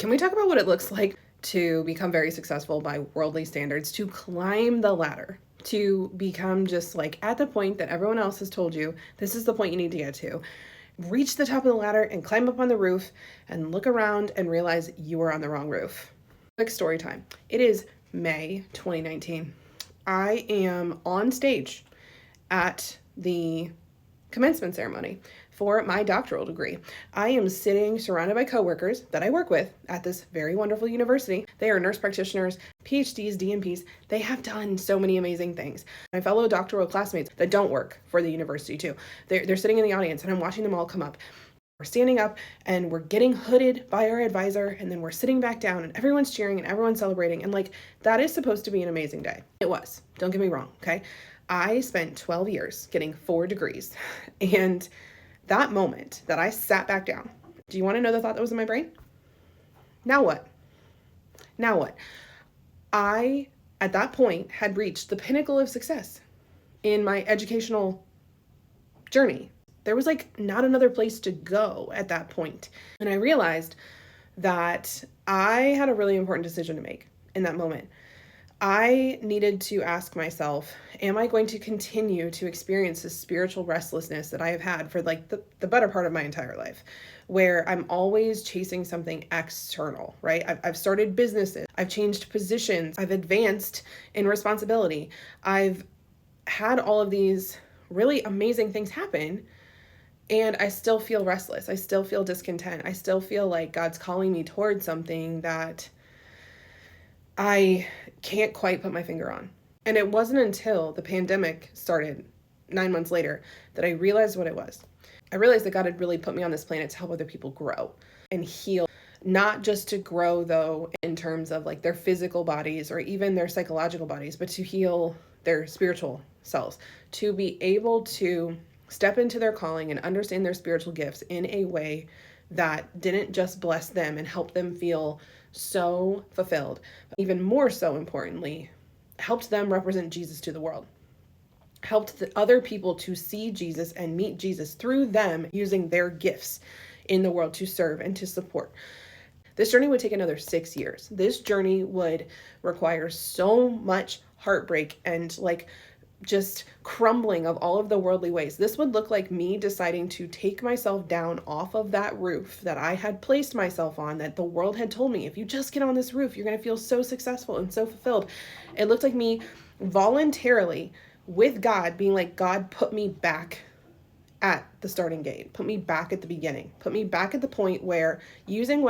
Can we talk about what it looks like to become very successful by worldly standards, to climb the ladder, to become just like at the point that everyone else has told you, this is the point you need to get to? Reach the top of the ladder and climb up on the roof and look around and realize you are on the wrong roof. Quick story time. It is May 2019. I am on stage at the commencement ceremony for my doctoral degree. I am sitting surrounded by coworkers that I work with at this very wonderful university. They are nurse practitioners, PhDs, DNPs. They have done so many amazing things. My fellow doctoral classmates that don't work for the university too. They're sitting in the audience and I'm watching them all come up. We're standing up and we're getting hooded by our advisor, and then we're sitting back down and everyone's cheering and everyone's celebrating. And like, that is supposed to be an amazing day. It was, don't get me wrong, okay? I spent 12 years getting 4 degrees. And that moment that I sat back down, do you want to know the thought that was in my brain? Now what? Now what? I, at that point, had reached the pinnacle of success in my educational journey. There was like not another place to go at that point. And I realized that I had a really important decision to make in that moment. I needed to ask myself, am I going to continue to experience this spiritual restlessness that I have had for like the better part of my entire life, where I'm always chasing something external, right? I've started businesses, I've changed positions, I've advanced in responsibility. I've had all of these really amazing things happen, and I still feel restless. I still feel discontent. I still feel like God's calling me towards something that I can't quite put my finger on. And it wasn't until the pandemic started 9 months later that I realized what it was. I realized that God had really put me on this planet to help other people grow and heal, not just to grow though in terms of like their physical bodies or even their psychological bodies, but to heal their spiritual selves, to be able to step into their calling and understand their spiritual gifts in a way that didn't just bless them and help them feel so fulfilled, but even more so importantly, helped them represent Jesus to the world, helped the other people to see Jesus and meet Jesus through them using their gifts in the world to serve and to support. This journey would take another 6 years. This journey would require so much heartbreak and like just crumbling of all of the worldly ways. This would look like me deciding to take myself down off of that roof that I had placed myself on, that the world had told me, if you just get on this roof, you're going to feel so successful and so fulfilled. It looked like me voluntarily with God being like, God, put me back at the starting gate, put me back at the beginning, put me back at the point where using what